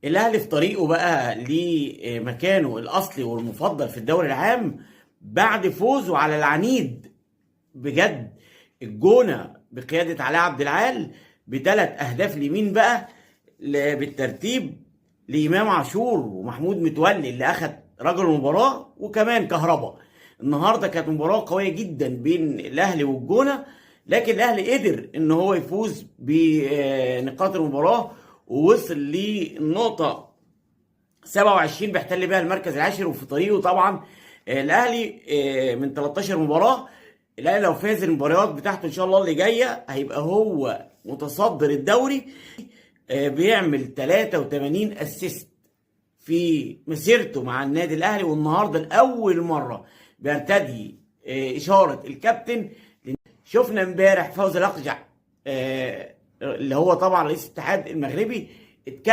الاهلي في طريقه بقى لمكانه الاصلي والمفضل في الدوري العام بعد فوزه على العنيد بجد الجونه بقياده علاء عبد العال بثلاث اهداف لمين بقى بالترتيب لامام عاشور ومحمود متولي اللي اخذ رجل المباراه وكمان كهربا. النهارده كانت مباراه قويه جدا بين الاهلي والجونه، لكن الاهلي قدر ان هو يفوز بنقاط المباراه ووصل للنقطه 27 بيحتل بيها المركز العاشر. وفي طريقه طبعا الاهلي من 13 مباراه، الاهلي لو فاز المباريات بتاعته ان شاء الله اللي جايه هيبقى هو متصدر الدوري، بيعمل 83 اسيست في مسيرته مع النادي الاهلي. والنهارده لاول مره بيرتدي اشاره الكابتن. شفنا امبارح فوز الاقجع اللي هو طبعا رئيس الاتحاد المغربي